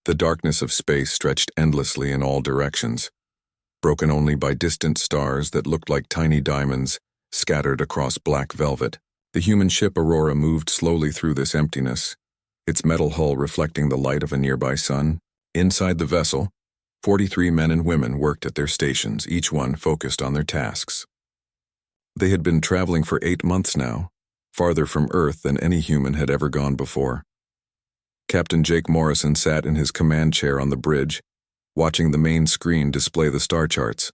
The darkness of space stretched endlessly in all directions, broken only by distant stars that looked like tiny diamonds scattered across black velvet. The human ship Aurora moved slowly through this emptiness, its metal hull reflecting the light of a nearby sun. Inside the vessel, 43 men and women worked at their stations, each one focused on their tasks. They had been traveling for 8 months now, farther from Earth than any human had ever gone before. Captain Jake Morrison sat in his command chair on the bridge, watching the main screen display the star charts.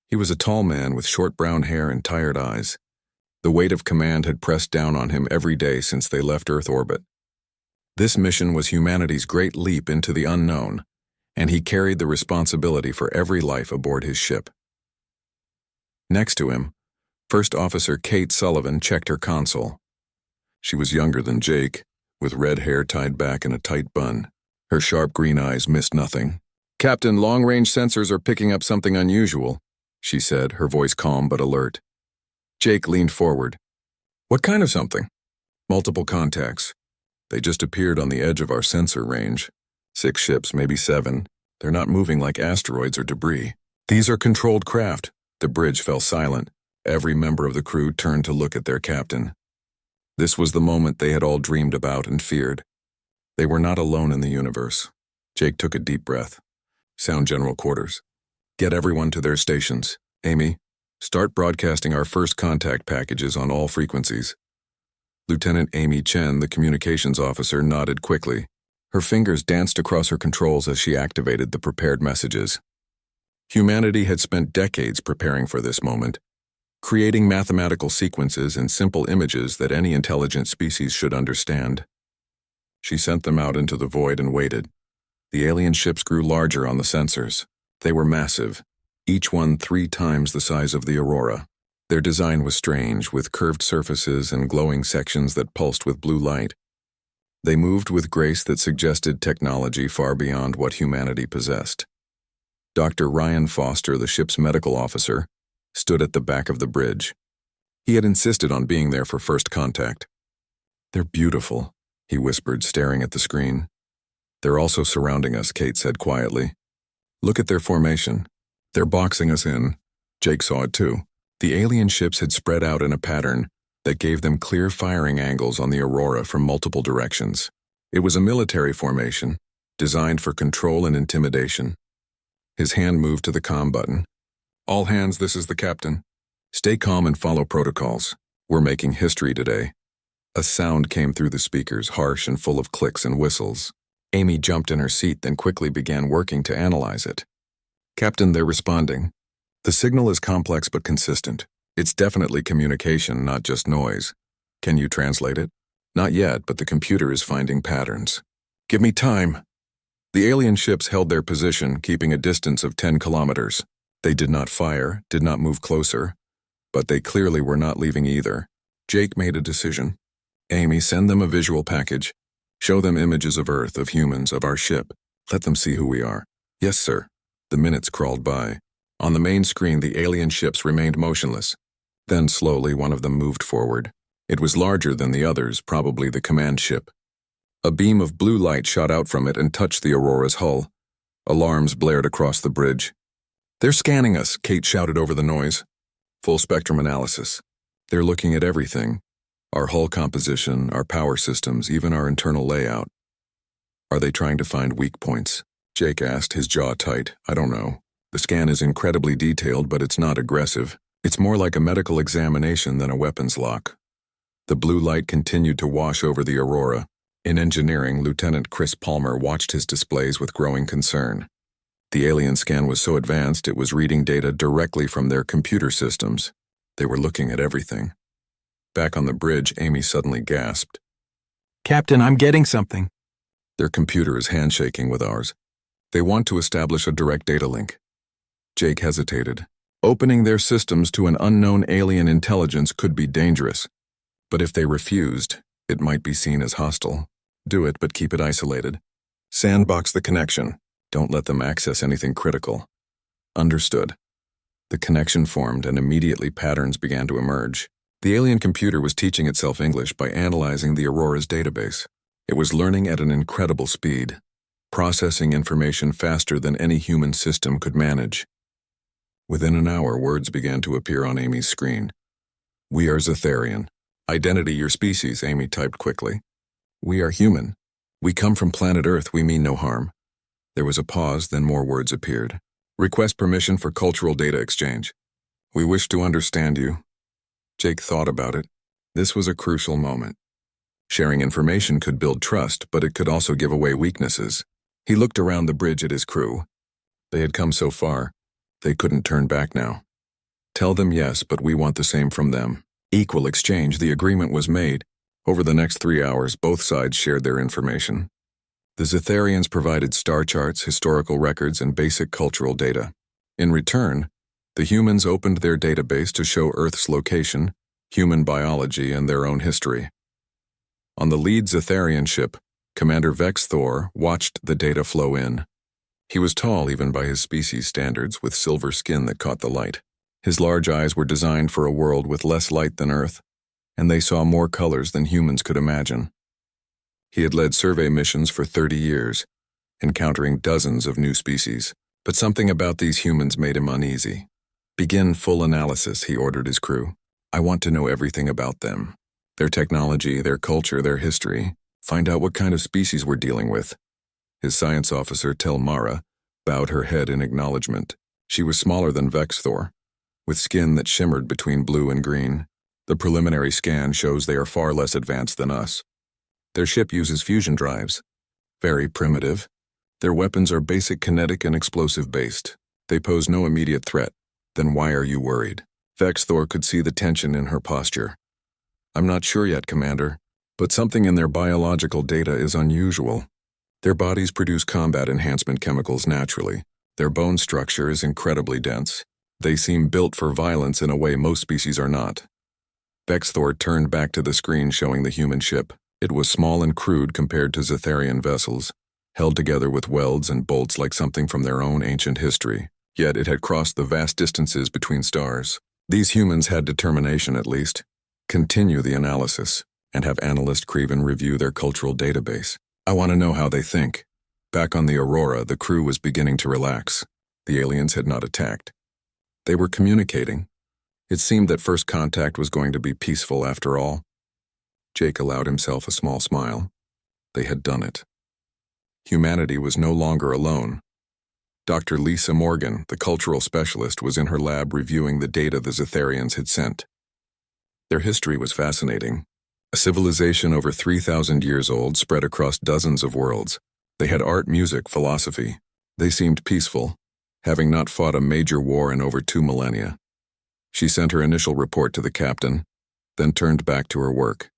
He was a tall man with short brown hair and tired eyes. The weight of command had pressed down on him every day since they left Earth orbit. This mission was humanity's great leap into the unknown, and he carried the responsibility for every life aboard his ship. Next to him, First Officer Kate Sullivan checked her console. She was younger than Jake, with red hair tied back in a tight bun. Her sharp green eyes missed nothing. "Captain, long-range sensors are picking up something unusual," she said, her voice calm but alert. Jake leaned forward. "What kind of something?" "Multiple contacts. They just appeared on the edge of our sensor range. 6 ships, maybe 7. They're not moving like asteroids or debris. These are controlled craft." The bridge fell silent. Every member of the crew turned to look at their captain. This was the moment they had all dreamed about and feared. They were not alone in the universe. Jake took a deep breath. "Sound general quarters. Get everyone to their stations. Amy, start broadcasting our first contact packages on all frequencies." Lieutenant Amy Chen, the communications officer, nodded quickly. Her fingers danced across her controls as she activated the prepared messages. Humanity had spent decades preparing for this moment, creating mathematical sequences and simple images that any intelligent species should understand. She sent them out into the void and waited. The alien ships grew larger on the sensors. They were massive, each one 3 times the size of the Aurora. Their design was strange, with curved surfaces and glowing sections that pulsed with blue light. They moved with grace that suggested technology far beyond what humanity possessed. Dr. Ryan Foster, the ship's medical officer, stood at the back of the bridge. He had insisted on being there for first contact. "They're beautiful," he whispered, staring at the screen. "They're also surrounding us," Kate said quietly. "Look at their formation. They're boxing us in." Jake saw it too. The alien ships had spread out in a pattern that gave them clear firing angles on the Aurora from multiple directions. It was a military formation, designed for control and intimidation. His hand moved to the comm button. "All hands, this is the captain. Stay calm and follow protocols. We're making history today." A sound came through the speakers, harsh and full of clicks and whistles. Amy jumped in her seat, then quickly began working to analyze it. "Captain, they're responding. The signal is complex but consistent. It's definitely communication, not just noise. Can you translate it?" "Not yet, but the computer is finding patterns." "Give me time." The alien ships held their position, keeping a distance of 10 kilometers. They did not fire, did not move closer, but they clearly were not leaving either. Jake made a decision. "Amy, send them a visual package. Show them images of Earth, of humans, of our ship. Let them see who we are." "Yes, sir." The minutes crawled by. On the main screen, the alien ships remained motionless. Then slowly, one of them moved forward. It was larger than the others, probably the command ship. A beam of blue light shot out from it and touched the Aurora's hull. Alarms blared across the bridge. "They're scanning us," Kate shouted over the noise. "Full spectrum analysis. They're looking at everything. Our hull composition, our power systems, even our internal layout." "Are they trying to find weak points?" Jake asked, his jaw tight. "I don't know. The scan is incredibly detailed, but it's not aggressive. It's more like a medical examination than a weapons lock." The blue light continued to wash over the Aurora. In engineering, Lieutenant Chris Palmer watched his displays with growing concern. The alien scan was so advanced it was reading data directly from their computer systems. They were looking at everything. Back on the bridge, Amy suddenly gasped. "Captain, I'm getting something." "Their computer is handshaking with ours. They want to establish a direct data link." Jake hesitated. Opening their systems to an unknown alien intelligence could be dangerous. But if they refused, it might be seen as hostile. Do it, but keep it isolated. Sandbox the connection. Don't let them access anything critical. Understood. The connection formed, and immediately patterns began to emerge. The alien computer was teaching itself English by analyzing the Aurora's database. It was learning at an incredible speed. processing information faster than any human system could manage. Within an hour, words began to appear on Amy's screen. "We are Zetharian. Identity your species," Amy typed quickly. "We are human. We come from planet Earth. We mean no harm." There was a pause, then more words appeared. "Request permission for cultural data exchange. We wish to understand you." Jake thought about it. This was a crucial moment. Sharing information could build trust, but it could also give away weaknesses. He looked around the bridge at his crew. They had come so far. They couldn't turn back now. "Tell them yes, but we want the same from them." Equal exchange, the agreement was made. Over the next 3 hours, both sides shared their information. The Zetharians provided star charts, historical records, and basic cultural data. In return, the humans opened their database to show Earth's location, human biology, and their own history. On the lead Zetharian ship, Commander Vex Thor watched the data flow in. He was tall even by his species standards, with silver skin that caught the light. His large eyes were designed for a world with less light than Earth, and they saw more colors than humans could imagine. He had led survey missions for 30 years, encountering dozens of new species, but something about these humans made him uneasy. "Begin full analysis," he ordered his crew. "I want to know everything about them. Their technology, their culture, their history. Find out what kind of species we're dealing with." His science officer, Telmara, bowed her head in acknowledgement. She was smaller than Vex Thor, with skin that shimmered between blue and green. "The preliminary scan shows they are far less advanced than us. Their ship uses fusion drives. Very primitive. Their weapons are basic kinetic and explosive based. They pose no immediate threat. Then why are you worried?" Vex Thor could see the tension in her posture. "I'm not sure yet, Commander, but something in their biological data is unusual. Their bodies produce combat enhancement chemicals naturally. Their bone structure is incredibly dense. They seem built for violence in a way most species are not." Vex Thor turned back to the screen showing the human ship. It was small and crude compared to Zetharian vessels, held together with welds and bolts like something from their own ancient history. Yet it had crossed the vast distances between stars. These humans had determination, at least. Continue the analysis, and have Analyst Craven review their cultural database. "I want to know how they think." Back on the Aurora, the crew was beginning to relax. The aliens had not attacked. They were communicating. It seemed that first contact was going to be peaceful after all. Jake allowed himself a small smile. They had done it. Humanity was no longer alone. Dr. Lisa Morgan, the cultural specialist, was in her lab reviewing the data the Zetharians had sent. Their history was fascinating. A civilization over 3,000 years old spread across dozens of worlds. They had art, music, philosophy. They seemed peaceful, having not fought a major war in over 2 millennia. She sent her initial report to the captain, then turned back to her work.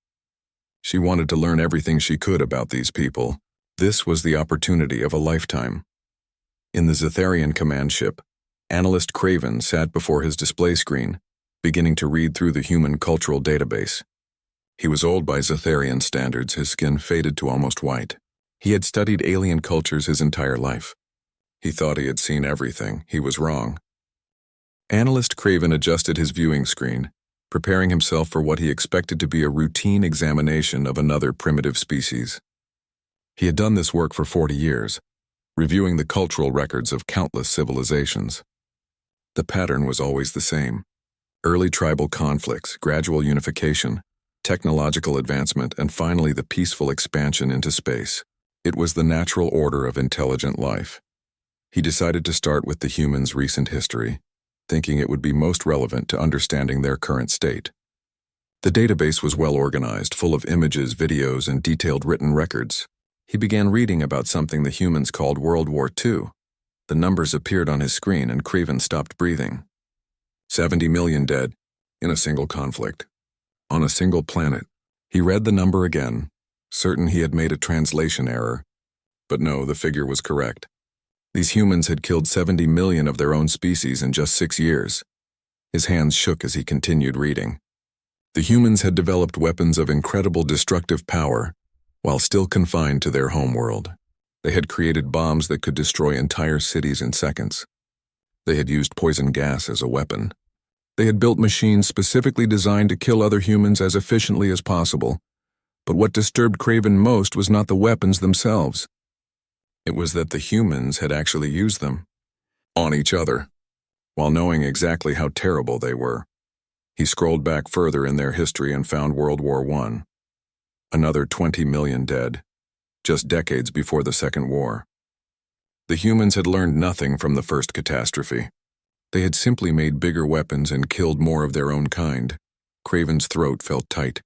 She wanted to learn everything she could about these people. This was the opportunity of a lifetime. In the Zetharian command ship, Analyst Craven sat before his display screen, beginning to read through the human cultural database. He was old by Zetharian standards, his skin faded to almost white. He had studied alien cultures his entire life. He thought he had seen everything. He was wrong. Analyst Craven adjusted his viewing screen, preparing himself for what he expected to be a routine examination of another primitive species. He had done this work for 40 years, reviewing the cultural records of countless civilizations. The pattern was always the same. Early tribal conflicts, gradual unification, technological advancement, and finally the peaceful expansion into space. It was the natural order of intelligent life. He decided to start with the humans' recent history, thinking it would be most relevant to understanding their current state. The database was well organized, full of images, videos, and detailed written records. He began reading about something the humans called World War II. The numbers appeared on his screen and Craven stopped breathing. 70 million dead, in a single conflict, on a single planet. He read the number again, certain he had made a translation error. But no, the figure was correct. These humans had killed 70 million of their own species in just 6 years. His hands shook as he continued reading. The humans had developed weapons of incredible destructive power, while still confined to their homeworld. They had created bombs that could destroy entire cities in seconds. They had used poison gas as a weapon. They had built machines specifically designed to kill other humans as efficiently as possible. But what disturbed Craven most was not the weapons themselves. It was that the humans had actually used them on each other, while knowing exactly how terrible they were. He scrolled back further in their history and found World War I. Another 20 million dead, just decades before the Second War. The humans had learned nothing from the first catastrophe. They had simply made bigger weapons and killed more of their own kind. Craven's throat felt tight.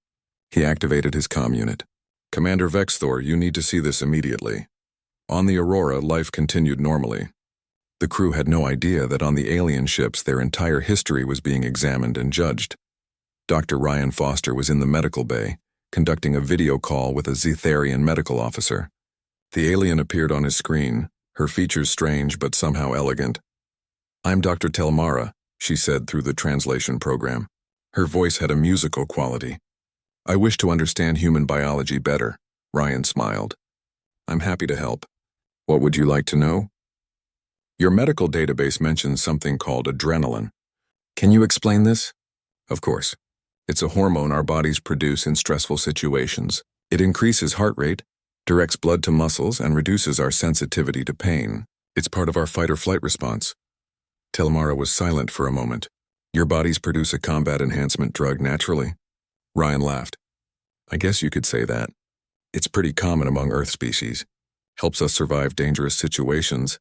He activated his comm unit. "Commander Vexthor, you need to see this immediately." On the Aurora, life continued normally. The crew had no idea that on the alien ships their entire history was being examined and judged. Dr. Ryan Foster was in the medical bay, conducting a video call with a Zetharian medical officer. The alien appeared on his screen, her features strange but somehow elegant. "I'm Dr. Telmara," she said through the translation program. Her voice had a musical quality. "I wish to understand human biology better," Ryan smiled. "I'm happy to help. What would you like to know?" "Your medical database mentions something called adrenaline. Can you explain this?" "Of course. It's a hormone our bodies produce in stressful situations. It increases heart rate, directs blood to muscles, and reduces our sensitivity to pain. It's part of our fight-or-flight response." Telmara was silent for a moment. "Your bodies produce a combat enhancement drug naturally?" Ryan laughed. "I guess you could say that. It's pretty common among Earth species. Helps us survive dangerous situations.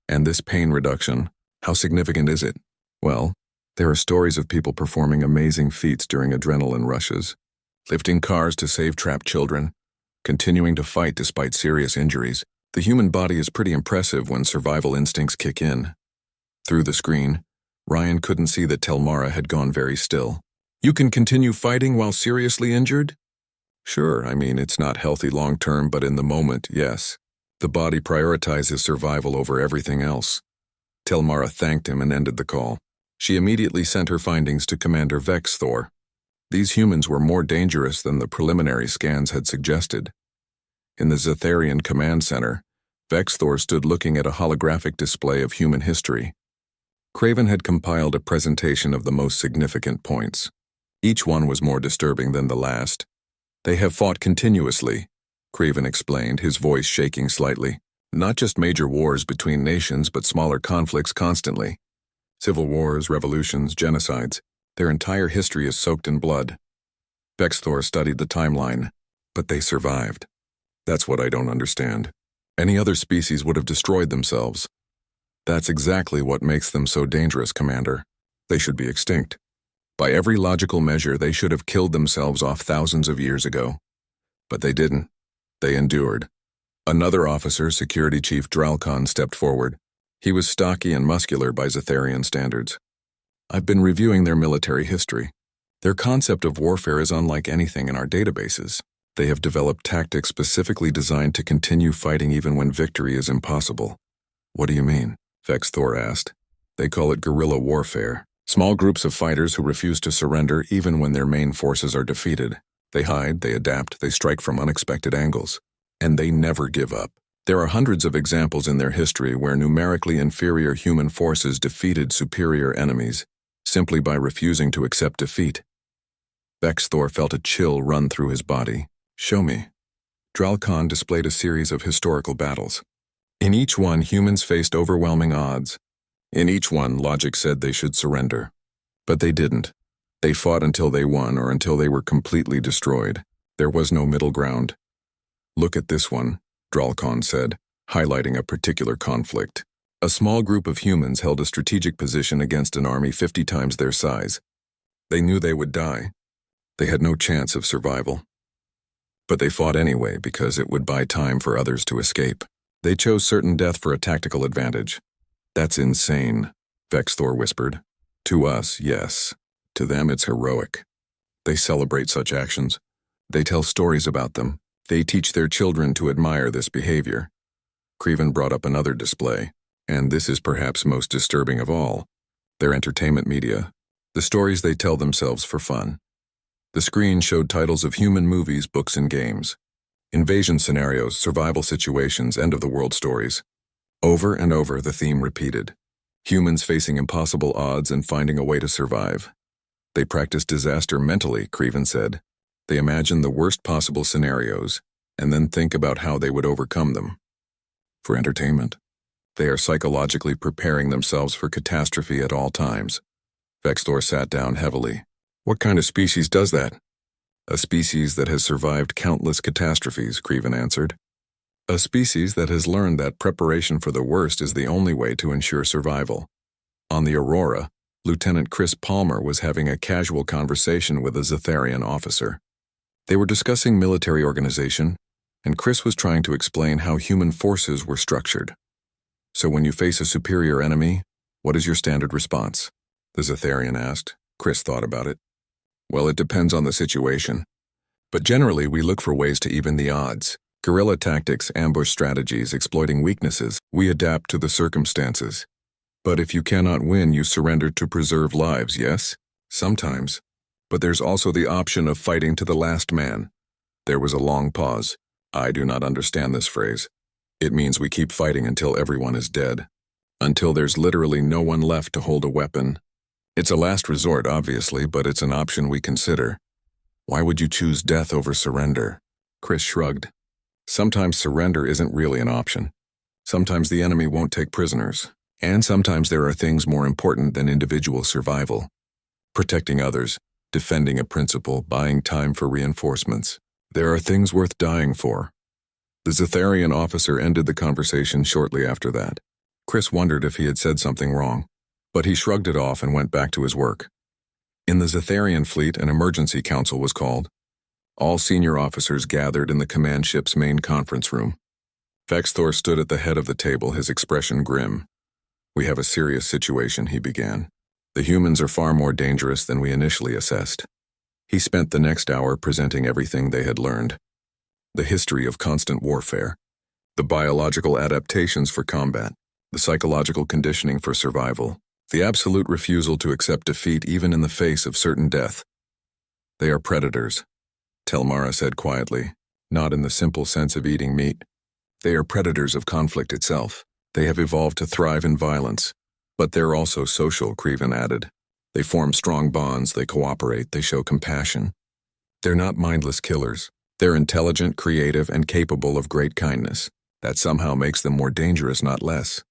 And this pain reduction, how significant is it? Well, there are stories of people performing amazing feats during adrenaline rushes, lifting cars to save trapped children, continuing to fight despite serious injuries. The human body is pretty impressive when survival instincts kick in." Through the screen, Ryan couldn't see that Telmara had gone very still. "You can continue fighting while seriously injured?" "Sure, I mean, it's not healthy long-term, but in the moment, yes. The body prioritizes survival over everything else." Telmara thanked him and ended the call. She immediately sent her findings to Commander Vexthor. These humans were more dangerous than the preliminary scans had suggested. In the Zetharian Command Center, Vexthor stood looking at a holographic display of human history. Craven had compiled a presentation of the most significant points. Each one was more disturbing than the last. "They have fought continuously," Craven explained, his voice shaking slightly. "Not just major wars between nations, but smaller conflicts constantly. Civil wars, revolutions, genocides. Their entire history is soaked in blood." Vexthor studied the timeline. "But they survived. That's what I don't understand. Any other species would have destroyed themselves." "That's exactly what makes them so dangerous, Commander. They should be extinct. By every logical measure, they should have killed themselves off thousands of years ago. But they didn't. They endured." Another officer, Security Chief Dralkon, stepped forward. He was stocky and muscular by Zetharian standards. "I've been reviewing their military history. Their concept of warfare is unlike anything in our databases. They have developed tactics specifically designed to continue fighting even when victory is impossible." "What do you mean?" Vexthor asked. "They call it guerrilla warfare. Small groups of fighters who refuse to surrender even when their main forces are defeated. They hide, they adapt, they strike from unexpected angles. And they never give up. There are hundreds of examples in their history where numerically inferior human forces defeated superior enemies, simply by refusing to accept defeat." Vexthor felt a chill run through his body. "Show me." Dralkon displayed a series of historical battles. In each one, humans faced overwhelming odds. In each one, logic said they should surrender. But they didn't. They fought until they won or until they were completely destroyed. There was no middle ground. "Look at this one," Dralkon said, highlighting a particular conflict. A small group of humans held a strategic position against an army 50 times their size. They knew they would die. They had no chance of survival. But they fought anyway because it would buy time for others to escape. They chose certain death for a tactical advantage. "That's insane," Vexthor whispered. "To us, yes. To them, it's heroic. They celebrate such actions. They tell stories about them. They teach their children to admire this behavior." Craven brought up another display, and this is perhaps most disturbing of all: their entertainment media, the stories they tell themselves for fun. The screen showed titles of human movies, books, and games. Invasion scenarios, survival situations, end-of-the-world stories. Over and over, the theme repeated. Humans facing impossible odds and finding a way to survive. They practice disaster mentally, Craven said. They imagine the worst possible scenarios, and then think about how they would overcome them. For entertainment. They are psychologically preparing themselves for catastrophe at all times. Vexthor sat down heavily. What kind of species does that? A species that has survived countless catastrophes, Creven answered. A species that has learned that preparation for the worst is the only way to ensure survival. On the Aurora, Lieutenant Chris Palmer was having a casual conversation with a Zetharian officer. They were discussing military organization, and Chris was trying to explain how human forces were structured. So when you face a superior enemy, what is your standard response? The Zetharian asked. Chris thought about it. Well, it depends on the situation. But generally, we look for ways to even the odds. Guerrilla tactics, ambush strategies, exploiting weaknesses. We adapt to the circumstances. But if you cannot win, you surrender to preserve lives, yes? Sometimes. But there's also the option of fighting to the last man. There was a long pause. I do not understand this phrase. It means we keep fighting until everyone is dead. Until there's literally no one left to hold a weapon. It's a last resort, obviously, but it's an option we consider. Why would you choose death over surrender? Chris shrugged. Sometimes surrender isn't really an option. Sometimes the enemy won't take prisoners. And sometimes there are things more important than individual survival. Protecting others, defending a principle, buying time for reinforcements. There are things worth dying for. The Zetharian officer ended the conversation shortly after that. Chris wondered if he had said something wrong, but he shrugged it off and went back to his work. In the Zetharian fleet, an emergency council was called. All senior officers gathered in the command ship's main conference room. Vexthor stood at the head of the table, his expression grim. We have a serious situation, he began. The humans are far more dangerous than we initially assessed. He spent the next hour presenting everything they had learned. The history of constant warfare, the biological adaptations for combat, the psychological conditioning for survival, the absolute refusal to accept defeat even in the face of certain death. They are predators, Telmara said quietly, not in the simple sense of eating meat. They are predators of conflict itself. They have evolved to thrive in violence. But they're also social, Creven added. They form strong bonds, they cooperate, they show compassion. They're not mindless killers. They're intelligent, creative, and capable of great kindness. That somehow makes them more dangerous, not less.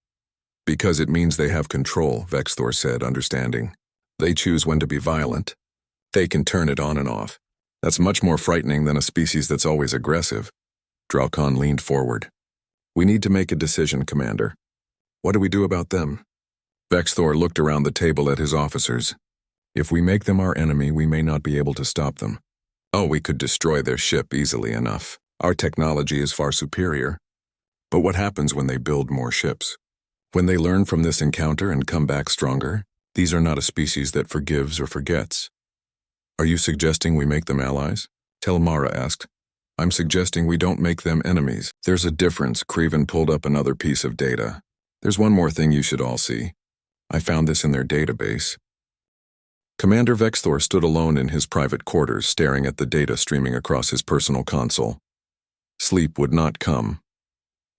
Because it means they have control, Vexthor said, understanding. They choose when to be violent. They can turn it on and off. That's much more frightening than a species that's always aggressive. Draukon leaned forward. We need to make a decision, Commander. What do we do about them? Vexthor looked around the table at his officers. If we make them our enemy, we may not be able to stop them. Oh, we could destroy their ship easily enough. Our technology is far superior. But what happens when they build more ships? When they learn from this encounter and come back stronger? These are not a species that forgives or forgets. Are you suggesting we make them allies? Telmara asked. I'm suggesting we don't make them enemies. There's a difference. Creven pulled up another piece of data. There's one more thing you should all see. I found this in their database. Commander Vexthor stood alone in his private quarters, staring at the data streaming across his personal console. Sleep would not come.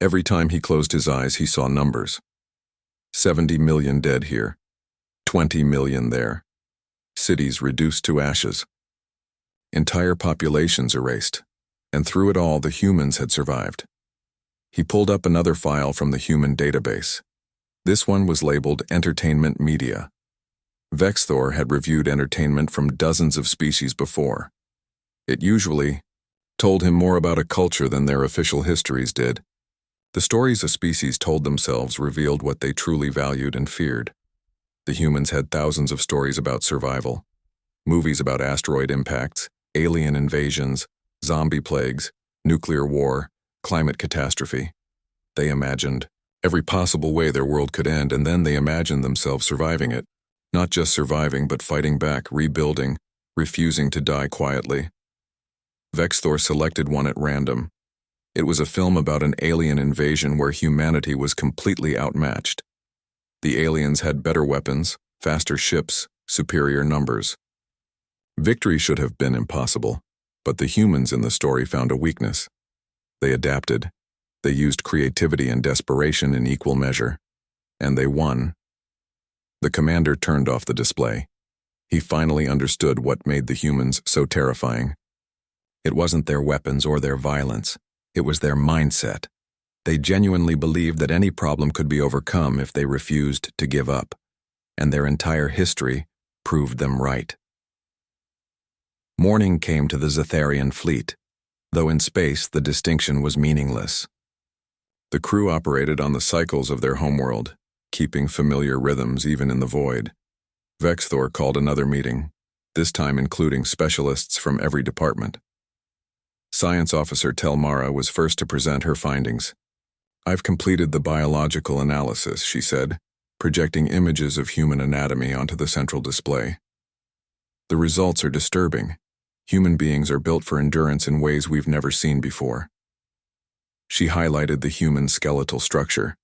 Every time he closed his eyes, he saw numbers. 70 million dead here. 20 million there. Cities reduced to ashes. Entire populations erased. And through it all, the humans had survived. He pulled up another file from the human database. This one was labeled Entertainment Media. Vexthor had reviewed entertainment from dozens of species before. It usually told him more about a culture than their official histories did. The stories a species told themselves revealed what they truly valued and feared. The humans had thousands of stories about survival. Movies about asteroid impacts, alien invasions, zombie plagues, nuclear war, climate catastrophe. They imagined every possible way their world could end, and then they imagined themselves surviving it. Not just surviving, but fighting back, rebuilding, refusing to die quietly. Vexthor selected one at random. It was a film about an alien invasion where humanity was completely outmatched. The aliens had better weapons, faster ships, superior numbers. Victory should have been impossible, but the humans in the story found a weakness. They adapted. They used creativity and desperation in equal measure. And they won. The commander turned off the display. He finally understood what made the humans so terrifying. It wasn't their weapons or their violence. It was their mindset. They genuinely believed that any problem could be overcome if they refused to give up, and their entire history proved them right. Morning came to the Zetharian fleet, though in space the distinction was meaningless. The crew operated on the cycles of their homeworld, keeping familiar rhythms even in the void. Vexthor called another meeting, this time including specialists from every department. Science Officer Telmara was first to present her findings. "I've completed the biological analysis," she said, projecting images of human anatomy onto the central display. "The results are disturbing. Human beings are built for endurance in ways we've never seen before." She highlighted the human skeletal structure.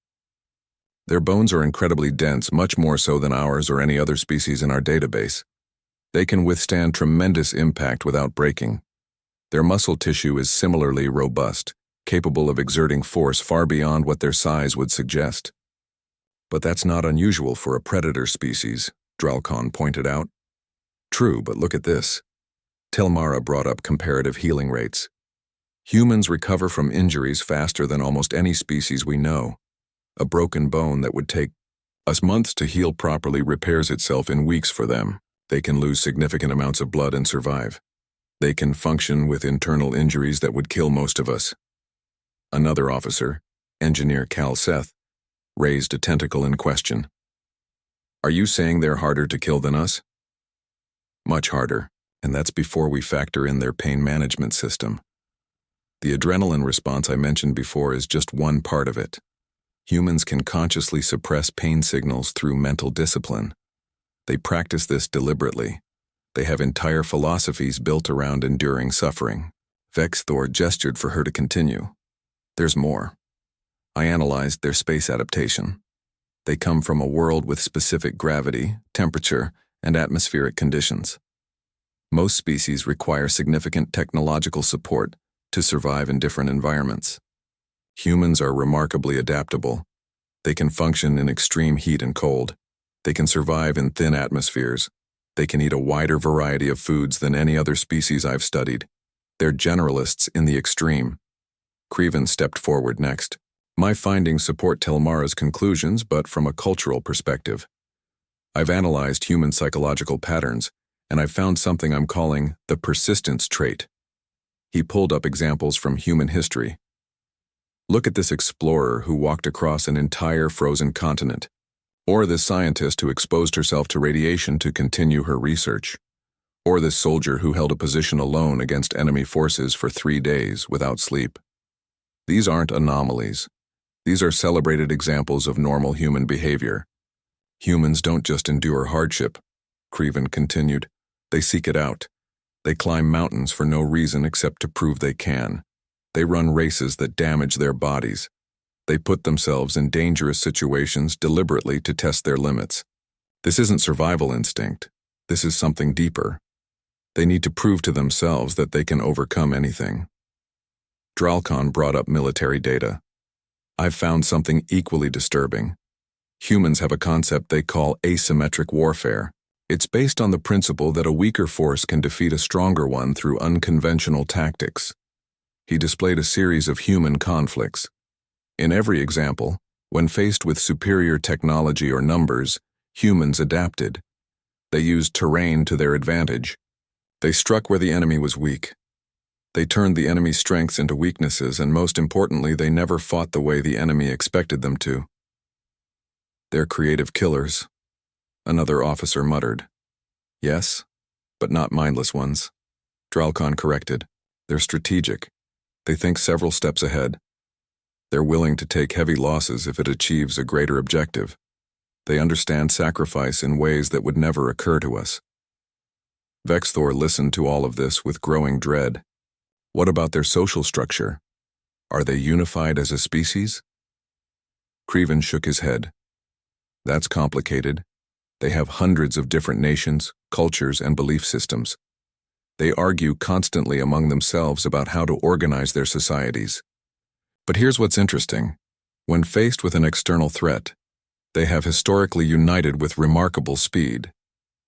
"Their bones are incredibly dense, much more so than ours or any other species in our database. They can withstand tremendous impact without breaking. Their muscle tissue is similarly robust, capable of exerting force far beyond what their size would suggest." "But that's not unusual for a predator species," Dralcon pointed out. "True, but look at this." Telmara brought up comparative healing rates. "Humans recover from injuries faster than almost any species we know. A broken bone that would take us months to heal properly repairs itself in weeks for them. They can lose significant amounts of blood and survive. They can function with internal injuries that would kill most of us." Another officer, Engineer Cal Seth, raised a tentacle in question. "Are you saying they're harder to kill than us?" "Much harder, and that's before we factor in their pain management system. The adrenaline response I mentioned before is just one part of it. Humans can consciously suppress pain signals through mental discipline. They practice this deliberately. They have entire philosophies built around enduring suffering." Vexthor gestured for her to continue. "There's more. I analyzed their space adaptation. They come from a world with specific gravity, temperature, and atmospheric conditions. Most species require significant technological support to survive in different environments. Humans are remarkably adaptable. They can function in extreme heat and cold. They can survive in thin atmospheres. They can eat a wider variety of foods than any other species I've studied. They're generalists in the extreme." Creven stepped forward next. "My findings support Telmara's conclusions, but from a cultural perspective. I've analyzed human psychological patterns, and I've found something I'm calling the persistence trait." He pulled up examples from human history. "Look at this explorer who walked across an entire frozen continent, or this scientist who exposed herself to radiation to continue her research, or this soldier who held a position alone against enemy forces for 3 days without sleep. These aren't anomalies. These are celebrated examples of normal human behavior. Humans don't just endure hardship," Creven continued. "They seek it out. They climb mountains for no reason except to prove they can. They run races that damage their bodies. They put themselves in dangerous situations deliberately to test their limits. This isn't survival instinct. This is something deeper. They need to prove to themselves that they can overcome anything." Dralcon brought up military data. "I've found something equally disturbing. Humans have a concept they call asymmetric warfare. It's based on the principle that a weaker force can defeat a stronger one through unconventional tactics." He displayed a series of human conflicts. In every example, when faced with superior technology or numbers, humans adapted. They used terrain to their advantage. They struck where the enemy was weak. They turned the enemy's strengths into weaknesses, and most importantly, they never fought the way the enemy expected them to. "They're creative killers," another officer muttered. "Yes, but not mindless ones," Dralcon corrected. "They're strategic. They think several steps ahead. They're willing to take heavy losses if it achieves a greater objective. They understand sacrifice in ways that would never occur to us." Vexthor listened to all of this with growing dread. What about their social structure? Are they unified as a species? Creven shook his head. "That's complicated. They have hundreds of different nations, cultures, and belief systems. They argue constantly among themselves about how to organize their societies. But here's what's interesting. When faced with an external threat, they have historically united with remarkable speed.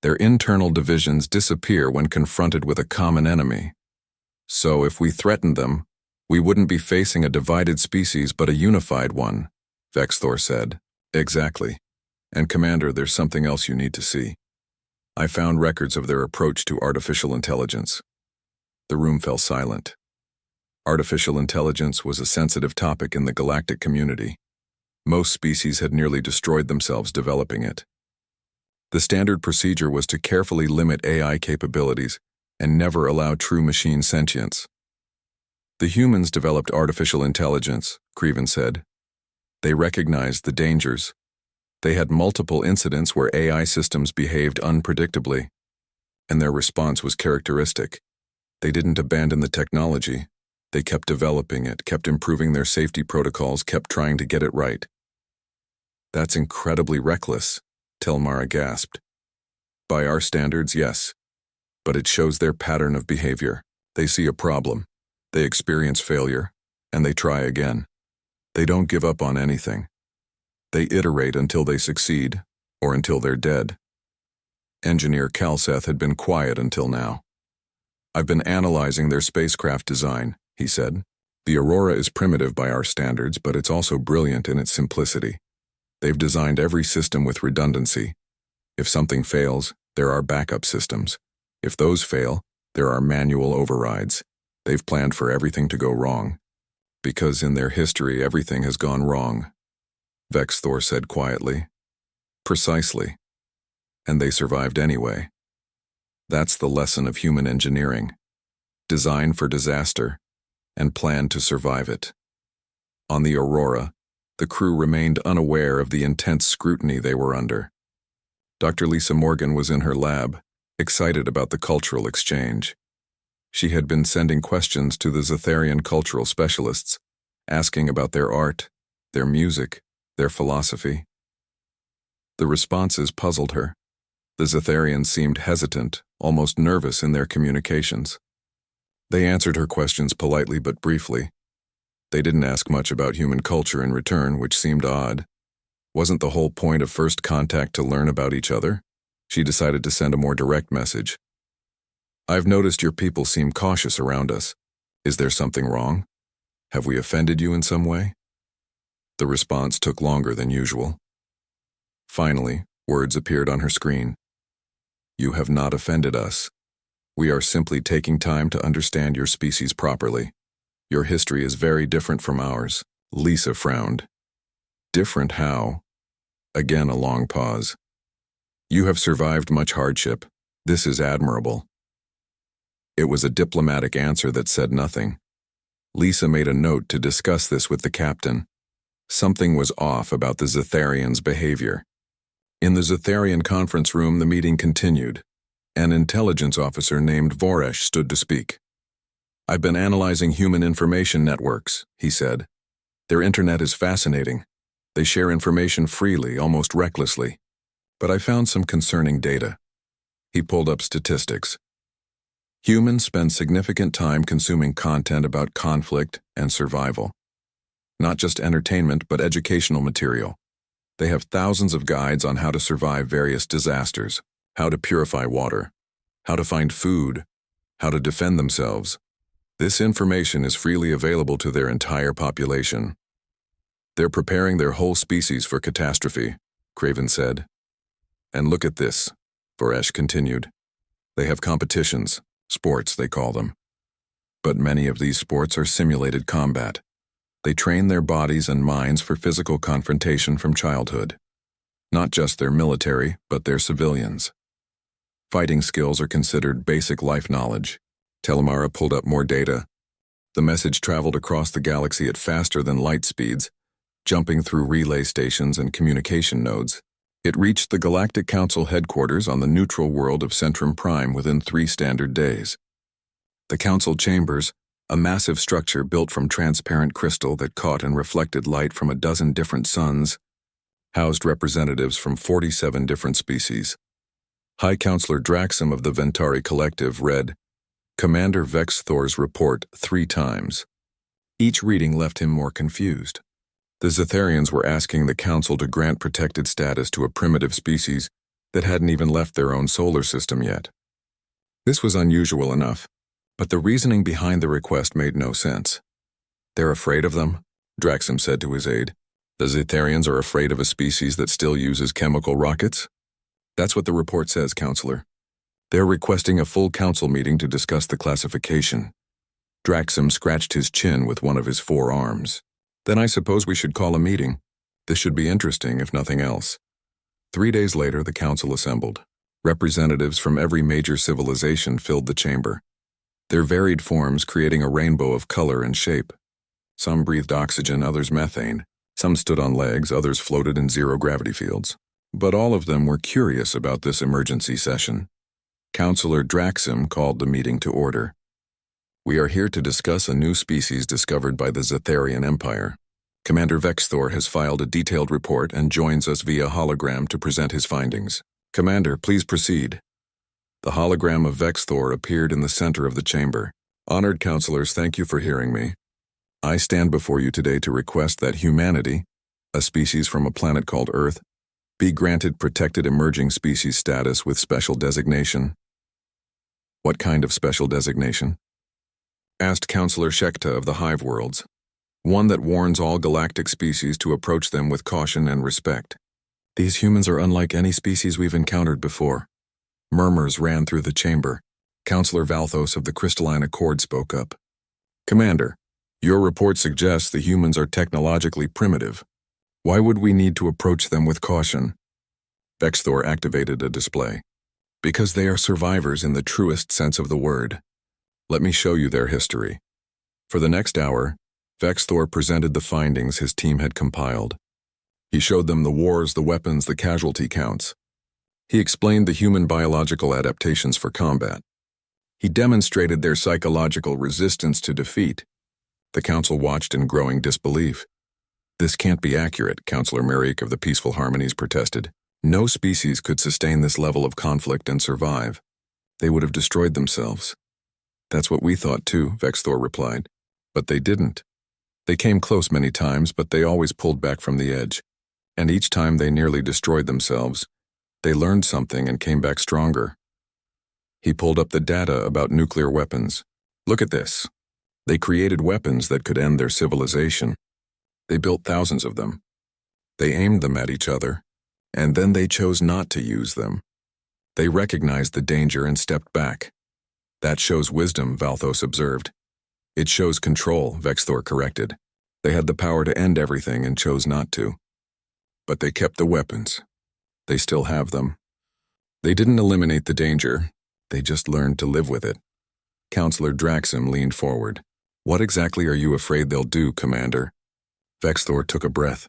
Their internal divisions disappear when confronted with a common enemy. So if we threaten them, We wouldn't be facing a divided species but a unified one, Vexthor said. Exactly. And Commander, there's something else you need to see. I found records of their approach to artificial intelligence. The room fell silent. Artificial intelligence was a sensitive topic in the galactic community. Most species had nearly destroyed themselves developing it. The standard procedure was to carefully limit AI capabilities and never allow true machine sentience. The humans developed artificial intelligence, Creven said. They recognized the dangers. They had multiple incidents where AI systems behaved unpredictably, and their response was characteristic. They didn't abandon the technology. They kept developing it, kept improving their safety protocols, kept trying to get it right. That's incredibly reckless, Telmara gasped. By our standards, yes. But it shows their pattern of behavior. They see a problem, they experience failure, and they try again. They don't give up on anything. They iterate until they succeed, or until they're dead. Engineer Calseth had been quiet until now. I've been analyzing their spacecraft design, he said. The Aurora is primitive by our standards, but it's also brilliant in its simplicity. They've designed every system with redundancy. If something fails, there are backup systems. If those fail, there are manual overrides. They've planned for everything to go wrong. Because in their history, everything has gone wrong, Vexthor said quietly. Precisely. And they survived anyway. That's the lesson of human engineering. Design for disaster, and plan to survive it. On the Aurora, the crew remained unaware of the intense scrutiny they were under. Dr. Lisa Morgan was in her lab, excited about the cultural exchange. She had been sending questions to the Zetharian cultural specialists, asking about their art, their music, their philosophy. The responses puzzled her. The Zetharians seemed hesitant, almost nervous in their communications. They answered her questions politely but briefly. They didn't ask much about human culture in return, which seemed odd. Wasn't the whole point of first contact to learn about each other? She decided to send a more direct message. I've noticed your people seem cautious around us. Is there something wrong? Have we offended you in some way? The response took longer than usual. Finally, words appeared on her screen. You have not offended us. We are simply taking time to understand your species properly. Your history is very different from ours. Lisa frowned. Different how? Again a long pause. You have survived much hardship. This is admirable. It was a diplomatic answer that said nothing. Lisa made a note to discuss this with the captain. Something was off about the Zetharians' behavior. In the Zetharian conference room, the meeting continued. An intelligence officer named Voresh stood to speak. I've been analyzing human information networks, he said. Their internet is fascinating. They share information freely, almost recklessly. But I found some concerning data. He pulled up statistics. Humans spend significant time consuming content about conflict and survival. Not just entertainment, but educational material. They have thousands of guides on how to survive various disasters, how to purify water, how to find food, how to defend themselves. This information is freely available to their entire population. They're preparing their whole species for catastrophe, Craven said. And look at this, Voresh continued. They have competitions, sports they call them. But many of these sports are simulated combat. They train their bodies and minds for physical confrontation from childhood. Not just their military, but their civilians. Fighting skills are considered basic life knowledge. Telmara pulled up more data. The message traveled across the galaxy at faster than light speeds, jumping through relay stations and communication nodes. It reached the Galactic Council headquarters on the neutral world of Centrum Prime within 3 standard days. The Council chambers, a massive structure built from transparent crystal that caught and reflected light from a dozen different suns, housed representatives from 47 different species. High Counselor Draxum of the Ventari Collective read Commander Vexthor's report 3 times. Each reading left him more confused. The Zetharians were asking the Council to grant protected status to a primitive species that hadn't even left their own solar system yet. This was unusual enough, but the reasoning behind the request made no sense. They're afraid of them, Draxum said to his aide. The Zetharians are afraid of a species that still uses chemical rockets? That's what the report says, Counselor. They're requesting a full council meeting to discuss the classification. Draxum scratched his chin with one of his forearms. Then I suppose we should call a meeting. This should be interesting, if nothing else. 3 days later, the council assembled. Representatives from every major civilization filled the chamber, their varied forms creating a rainbow of color and shape. Some breathed oxygen, others methane. Some stood on legs, others floated in zero-gravity fields. But all of them were curious about this emergency session. Counselor Draxum called the meeting to order. We are here to discuss a new species discovered by the Zetharian Empire. Commander Vexthor has filed a detailed report and joins us via hologram to present his findings. Commander, please proceed. The hologram of Vexthor appeared in the center of the chamber. Honored counselors, thank you for hearing me. I stand before you today to request that humanity, a species from a planet called Earth, be granted protected emerging species status with special designation. What kind of special designation? Asked Counselor Shekta of the Hive Worlds. One that warns all galactic species to approach them with caution and respect. These humans are unlike any species we've encountered before. Murmurs ran through the chamber. Counselor Valthos of the Crystalline Accord spoke up. Commander, your report suggests the humans are technologically primitive. Why would we need to approach them with caution? Vexthor activated a display. Because they are survivors in the truest sense of the word. Let me show you their history. For the next hour, Vexthor presented the findings his team had compiled. He showed them the wars, the weapons, the casualty counts. He explained the human biological adaptations for combat. He demonstrated their psychological resistance to defeat. The council watched in growing disbelief. This can't be accurate, Counselor Merrick of the Peaceful Harmonies protested. No species could sustain this level of conflict and survive. They would have destroyed themselves. That's what we thought too, Vexthor replied. But they didn't. They came close many times, but they always pulled back from the edge. And each time they nearly destroyed themselves, they learned something and came back stronger. He pulled up the data about nuclear weapons. Look at this. They created weapons that could end their civilization. They built thousands of them. They aimed them at each other, and then they chose not to use them. They recognized the danger and stepped back. That shows wisdom, Valthos observed. It shows control, Vexthor corrected. They had the power to end everything and chose not to. But they kept the weapons. They still have them. They didn't eliminate the danger. They just learned to live with it. Counselor Draxum leaned forward. What exactly are you afraid they'll do, Commander? Vexthor took a breath.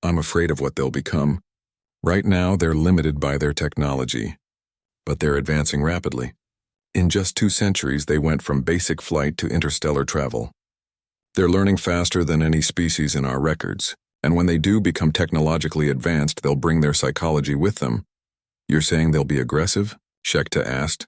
I'm afraid of what they'll become. Right now, they're limited by their technology. But they're advancing rapidly. In just 2 centuries, they went from basic flight to interstellar travel. They're learning faster than any species in our records, and when they do become technologically advanced, they'll bring their psychology with them. You're saying they'll be aggressive? Shekta asked.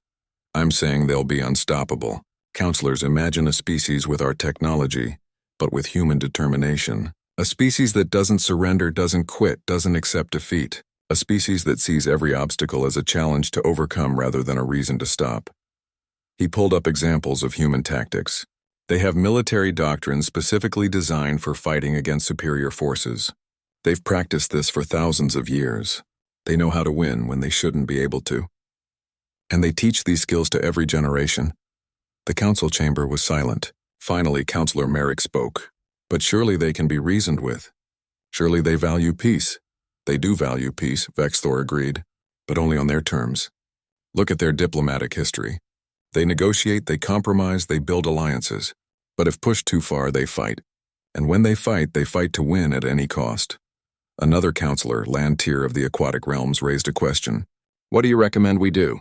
I'm saying they'll be unstoppable. Counselors, imagine a species with our technology, but with human determination. A species that doesn't surrender, doesn't quit, doesn't accept defeat. A species that sees every obstacle as a challenge to overcome rather than a reason to stop. He pulled up examples of human tactics. They have military doctrines specifically designed for fighting against superior forces. They've practiced this for thousands of years. They know how to win when they shouldn't be able to. And they teach these skills to every generation. The council chamber was silent. Finally, Counselor Merrick spoke. But surely they can be reasoned with. Surely they value peace. They do value peace, Vexthor agreed, but only on their terms. Look at their diplomatic history. They negotiate, they compromise, they build alliances. But if pushed too far, they fight. And when they fight to win at any cost. Another counselor, Lantier of the Aquatic Realms, raised a question. What do you recommend we do?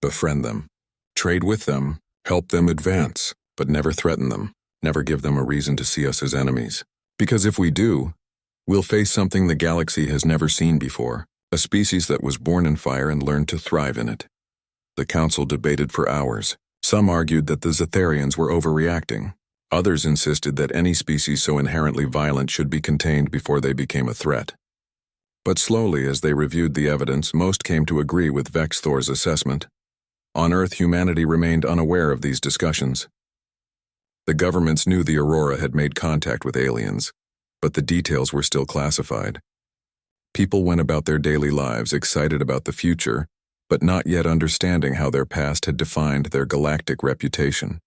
Befriend them. Trade with them. Help them advance, but never threaten them. Never give them a reason to see us as enemies. Because if we do, we'll face something the galaxy has never seen before. A species that was born in fire and learned to thrive in it. The council debated for hours. Some argued that the Zetharians were overreacting. Others insisted that any species so inherently violent should be contained before they became a threat. But slowly, as they reviewed the evidence, most came to agree with Vexthor's assessment. On Earth, humanity remained unaware of these discussions. The governments knew the Aurora had made contact with aliens, but the details were still classified. People went about their daily lives excited about the future, but not yet understanding how their past had defined their galactic reputation.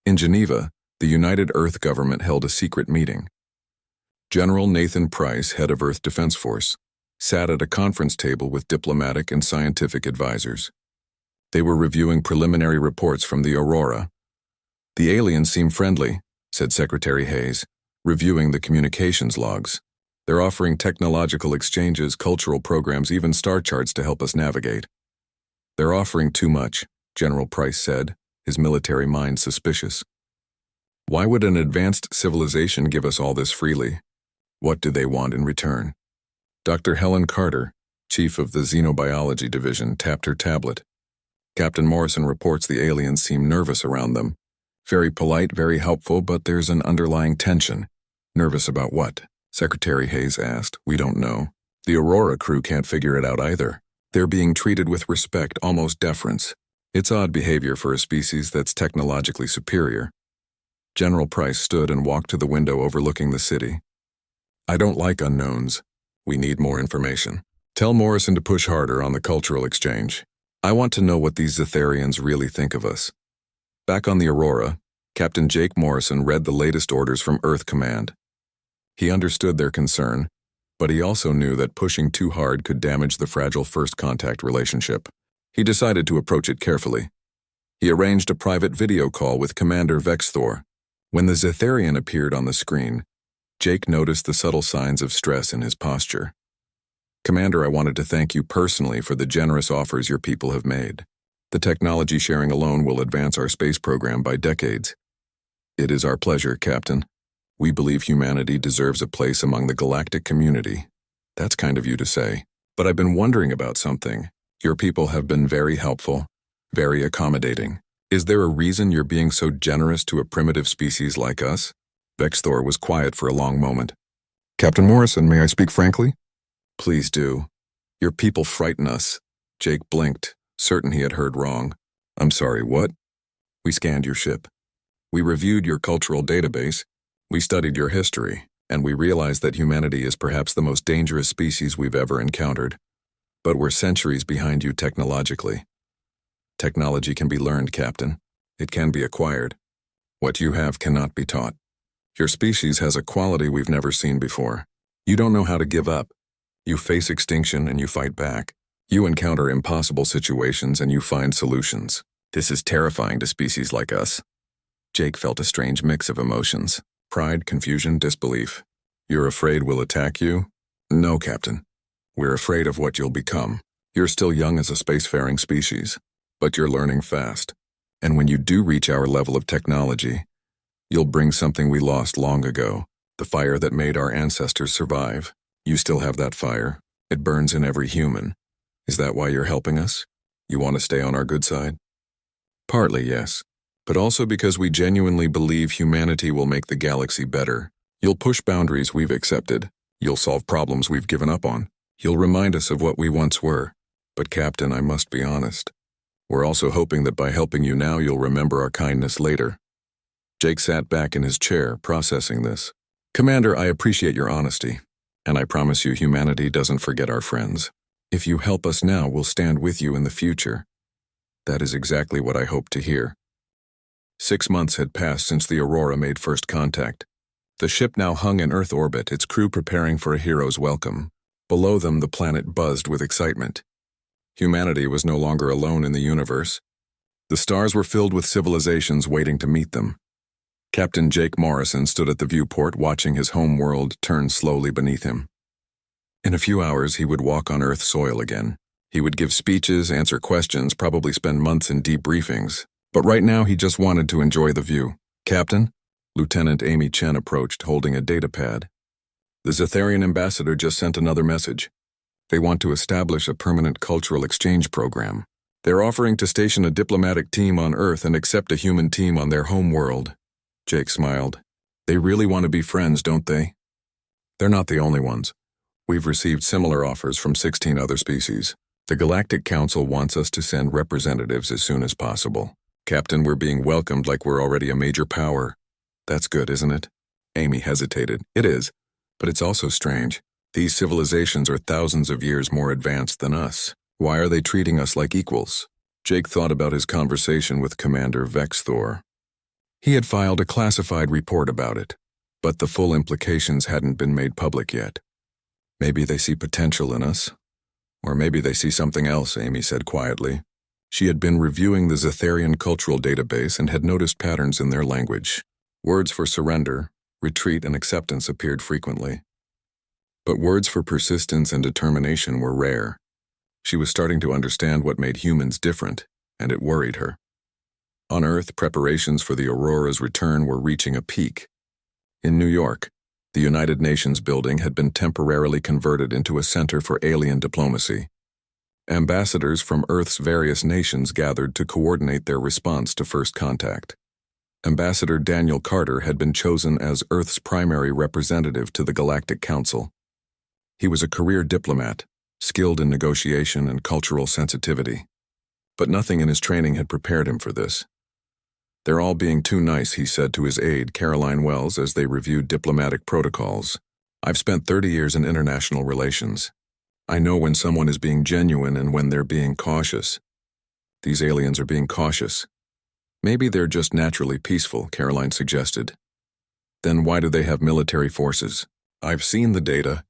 In Geneva, the United Earth government held a secret meeting. General Nathan Price, head of Earth Defense Force, sat at a conference table with diplomatic and scientific advisors. They were reviewing preliminary reports from the Aurora. "The aliens seem friendly," said Secretary Hayes, reviewing the communications logs. "They're offering technological exchanges, cultural programs, even star charts to help us navigate." "They're offering too much," General Price said, his military mind suspicious. "Why would an advanced civilization give us all this freely? What do they want in return?" Dr. Helen Carter, chief of the Xenobiology Division, tapped her tablet. "Captain Morrison reports the aliens seem nervous around them. Very polite, very helpful, but there's an underlying tension." "Nervous about what?" Secretary Hayes asked. "We don't know. The Aurora crew can't figure it out either. They're being treated with respect, almost deference. It's odd behavior for a species that's technologically superior." General Price stood and walked to the window overlooking the city. "I don't like unknowns. We need more information. Tell Morrison to push harder on the cultural exchange. I want to know what these Zetharians really think of us." Back on the Aurora, Captain Jake Morrison read the latest orders from Earth Command. He understood their concern, but he also knew that pushing too hard could damage the fragile first contact relationship. He decided to approach it carefully. He arranged a private video call with Commander Vexthor. When the Zetharian appeared on the screen, Jake noticed the subtle signs of stress in his posture. "Commander, I wanted to thank you personally for the generous offers your people have made. The technology sharing alone will advance our space program by decades." "It is our pleasure, Captain. We believe humanity deserves a place among the galactic community." "That's kind of you to say. But I've been wondering about something. Your people have been very helpful, very accommodating. Is there a reason you're being so generous to a primitive species like us?" Vexthor was quiet for a long moment. "Captain Morrison, may I speak frankly?" "Please do. Your people frighten us." Jake blinked, certain he had heard wrong. "I'm sorry, what?" "We scanned your ship. We reviewed your cultural database. We studied your history, and we realized that humanity is perhaps the most dangerous species we've ever encountered. But we're centuries behind you technologically. Technology can be learned, Captain. It can be acquired. What you have cannot be taught. Your species has a quality we've never seen before. You don't know how to give up. You face extinction and you fight back. You encounter impossible situations and you find solutions. This is terrifying to species like us." Jake felt a strange mix of emotions. Pride, confusion, disbelief. "You're afraid we'll attack you?" "No, Captain. We're afraid of what you'll become. You're still young as a spacefaring species, but you're learning fast. And when you do reach our level of technology, you'll bring something we lost long ago, the fire that made our ancestors survive. You still have that fire. It burns in every human. Is that why you're helping us? You want to stay on our good side?" "Partly, yes. But also because we genuinely believe humanity will make the galaxy better. You'll push boundaries we've accepted. You'll solve problems we've given up on. You'll remind us of what we once were. But Captain, I must be honest. We're also hoping that by helping you now, you'll remember our kindness later." Jake sat back in his chair, processing this. "Commander, I appreciate your honesty, and I promise you humanity doesn't forget our friends. If you help us now, we'll stand with you in the future." "That is exactly what I hope to hear." 6 months had passed since the Aurora made first contact. The ship now hung in Earth orbit, its crew preparing for a hero's welcome. Below them, the planet buzzed with excitement. Humanity was no longer alone in the universe. The stars were filled with civilizations waiting to meet them. Captain Jake Morrison stood at the viewport watching his home world turn slowly beneath him. In a few hours, he would walk on Earth soil again. He would give speeches, answer questions, probably spend months in debriefings. But right now, he just wanted to enjoy the view. "Captain?" Lieutenant Amy Chen approached, holding a datapad. "The Zetharian ambassador just sent another message. They want to establish a permanent cultural exchange program. They're offering to station a diplomatic team on Earth and accept a human team on their home world." Jake smiled. "They really want to be friends, don't they?" "They're not the only ones. We've received similar offers from 16 other species. The Galactic Council wants us to send representatives as soon as possible." Captain, we're being welcomed like we're already a major power. That's good, isn't it? Amy hesitated. It is, but it's also strange. These civilizations are thousands of years more advanced than us. Why are they treating us like equals? Jake thought about his conversation with Commander Vexthor. He had filed a classified report about it, but the full implications hadn't been made public yet. Maybe they see potential in us. Or maybe they see something else, Amy said quietly. She had been reviewing the Zetharian cultural database and had noticed patterns in their language. Words for surrender, retreat, and acceptance appeared frequently. But words for persistence and determination were rare. She was starting to understand what made humans different, and it worried her. On Earth, preparations for the Aurora's return were reaching a peak. In New York, the United Nations building had been temporarily converted into a center for alien diplomacy. Ambassadors from Earth's various nations gathered to coordinate their response to first contact. Ambassador Daniel Carter had been chosen as Earth's primary representative to the Galactic Council. He was a career diplomat, skilled in negotiation and cultural sensitivity. But nothing in his training had prepared him for this. "They're all being too nice," he said to his aide, Caroline Wells, as they reviewed diplomatic protocols. "I've spent 30 years in international relations. I know when someone is being genuine and when they're being cautious. These aliens are being cautious. Maybe they're just naturally peaceful," Caroline suggested. "Then why do they have military forces? I've seen the data.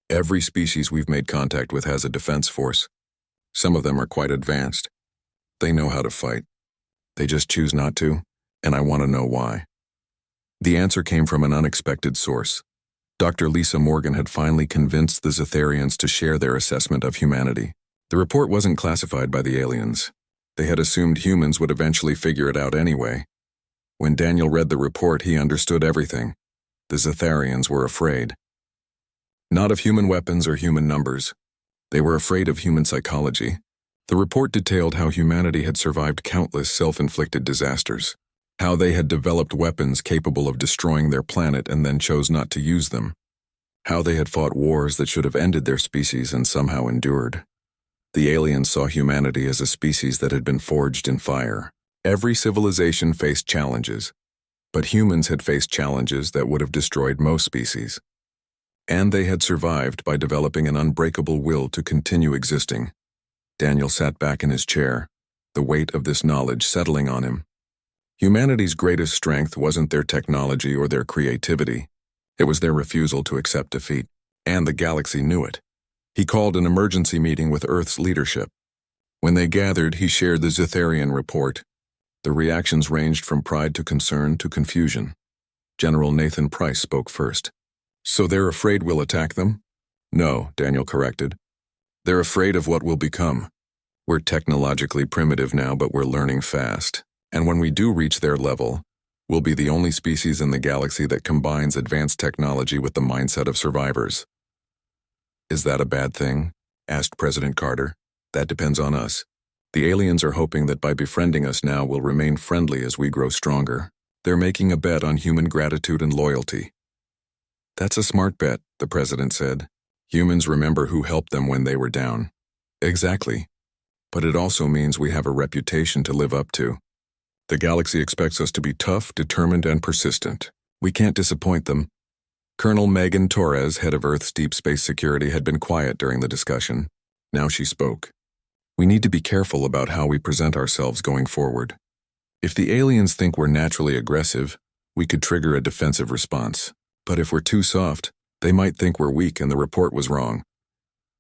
Every species we've made contact with has a defense force. Some of them are quite advanced. They know how to fight. They just choose not to, and I want to know why." The answer came from an unexpected source. Dr. Lisa Morgan had finally convinced the Zetharians to share their assessment of humanity. The report wasn't classified by the aliens. They had assumed humans would eventually figure it out anyway. When Daniel read the report, he understood everything. The Zetharians were afraid. Not of human weapons or human numbers. They were afraid of human psychology. The report detailed how humanity had survived countless self-inflicted disasters, how they had developed weapons capable of destroying their planet and then chose not to use them, how they had fought wars that should have ended their species and somehow endured. The aliens saw humanity as a species that had been forged in fire. Every civilization faced challenges, but humans had faced challenges that would have destroyed most species. And they had survived by developing an unbreakable will to continue existing. Daniel sat back in his chair, the weight of this knowledge settling on him. Humanity's greatest strength wasn't their technology or their creativity. It was their refusal to accept defeat, and the galaxy knew it. He called an emergency meeting with Earth's leadership. When they gathered, he shared the Zetharian report. The reactions ranged from pride to concern to confusion. General Nathan Price spoke first. "So they're afraid we'll attack them?" "No," Daniel corrected. "They're afraid of what we'll become. We're technologically primitive now, but we're learning fast. And when we do reach their level, we'll be the only species in the galaxy that combines advanced technology with the mindset of survivors." "Is that a bad thing?" asked President Carter. "That depends on us. The aliens are hoping that by befriending us now we'll remain friendly as we grow stronger. They're making a bet on human gratitude and loyalty." "That's a smart bet," the president said. "Humans remember who helped them when they were down." "Exactly. But it also means we have a reputation to live up to. The galaxy expects us to be tough, determined, and persistent. We can't disappoint them." Colonel Megan Torres, head of Earth's Deep Space Security, had been quiet during the discussion. Now she spoke. "We need to be careful about how we present ourselves going forward. If the aliens think we're naturally aggressive, we could trigger a defensive response. But if we're too soft, they might think we're weak and the report was wrong.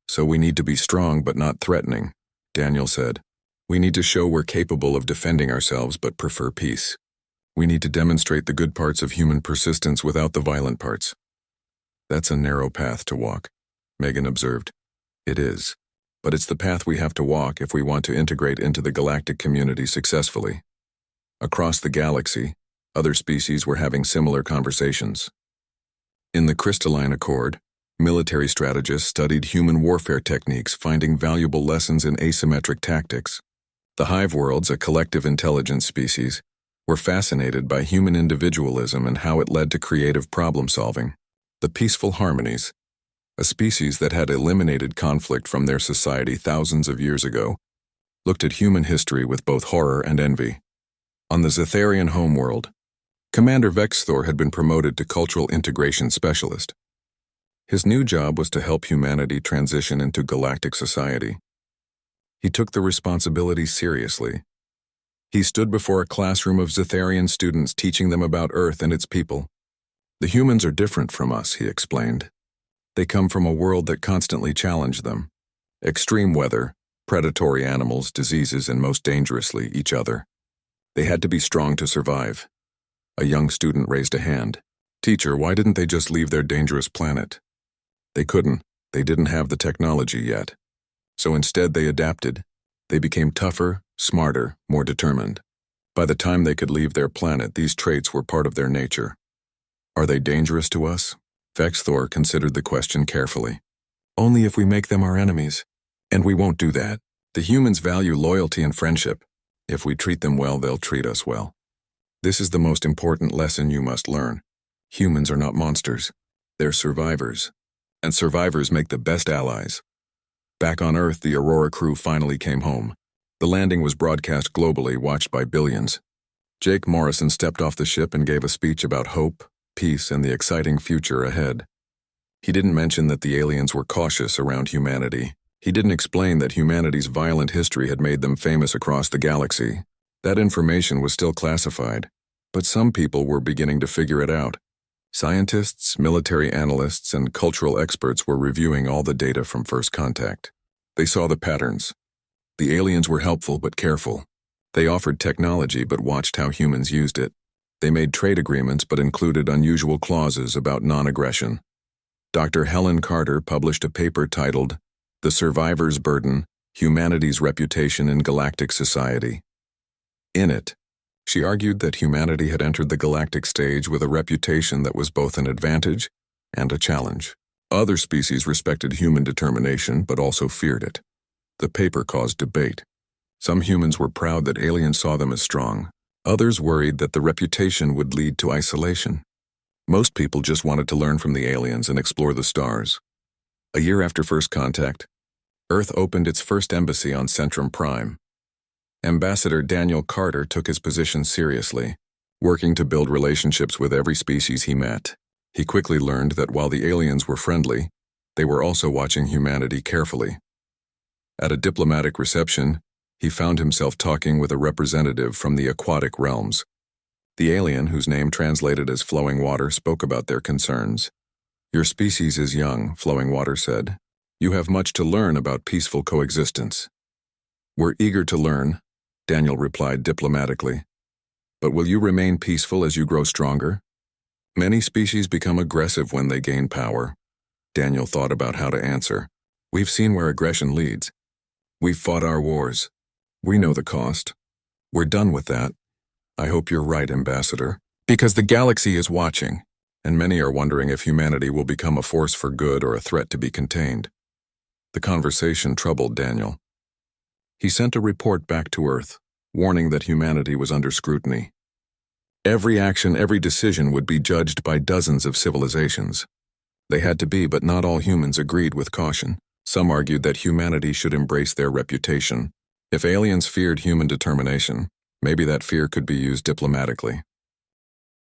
So we need to be strong but not threatening," Daniel said. "We need to show we're capable of defending ourselves but prefer peace. We need to demonstrate the good parts of human persistence without the violent parts." "That's a narrow path to walk," Megan observed. "It is. But it's the path we have to walk if we want to integrate into the galactic community successfully." Across the galaxy, other species were having similar conversations. In the Crystalline Accord, military strategists studied human warfare techniques, finding valuable lessons in asymmetric tactics. The Hive Worlds, a collective intelligence species, were fascinated by human individualism and how it led to creative problem-solving. The Peaceful Harmonies, a species that had eliminated conflict from their society thousands of years ago, looked at human history with both horror and envy. On the Zetharian homeworld, Commander Vexthor had been promoted to Cultural Integration Specialist. His new job was to help humanity transition into galactic society. He took the responsibility seriously. He stood before a classroom of Zetharian students teaching them about Earth and its people. The humans are different from us, he explained. They come from a world that constantly challenged them. Extreme weather, predatory animals, diseases, and most dangerously, each other. They had to be strong to survive. A young student raised a hand. Teacher, why didn't they just leave their dangerous planet? They couldn't. They didn't have the technology yet. So instead they adapted. They became tougher, smarter, more determined. By the time they could leave their planet, these traits were part of their nature. Are they dangerous to us? Vexthor considered the question carefully. Only if we make them our enemies. And we won't do that. The humans value loyalty and friendship. If we treat them well, they'll treat us well. This is the most important lesson you must learn. Humans are not monsters. They're survivors. And survivors make the best allies. Back on Earth, the Aurora crew finally came home. The landing was broadcast globally, watched by billions. Jake Morrison stepped off the ship and gave a speech about hope, peace, and the exciting future ahead. He didn't mention that the aliens were cautious around humanity. He didn't explain that humanity's violent history had made them famous across the galaxy. That information was still classified, but some people were beginning to figure it out. Scientists, military analysts, and cultural experts were reviewing all the data from first contact. They saw the patterns. The aliens were helpful but careful. They offered technology but watched how humans used it. They made trade agreements but included unusual clauses about non-aggression. Dr. Helen Carter published a paper titled The Survivor's Burden, Humanity's Reputation in Galactic Society. In it, she argued that humanity had entered the galactic stage with a reputation that was both an advantage and a challenge. Other species respected human determination but also feared it. The paper caused debate. Some humans were proud that aliens saw them as strong. Others worried that the reputation would lead to isolation. Most people just wanted to learn from the aliens and explore the stars. A year after first contact, Earth opened its first embassy on Centrum Prime. Ambassador Daniel Carter took his position seriously, working to build relationships with every species he met. He quickly learned that while the aliens were friendly, they were also watching humanity carefully. At a diplomatic reception, he found himself talking with a representative from the aquatic realms. The alien, whose name translated as Flowing Water, spoke about their concerns. Your species is young, Flowing Water said. You have much to learn about peaceful coexistence. We're eager to learn, Daniel replied diplomatically. But will you remain peaceful as you grow stronger? Many species become aggressive when they gain power. Daniel thought about how to answer. We've seen where aggression leads. We've fought our wars. We know the cost. We're done with that. I hope you're right, Ambassador. Because the galaxy is watching, and many are wondering if humanity will become a force for good or a threat to be contained. The conversation troubled Daniel. He sent a report back to Earth, warning that humanity was under scrutiny. Every action, every decision would be judged by dozens of civilizations. They had to be, but not all humans agreed with caution. Some argued that humanity should embrace their reputation. If aliens feared human determination, maybe that fear could be used diplomatically.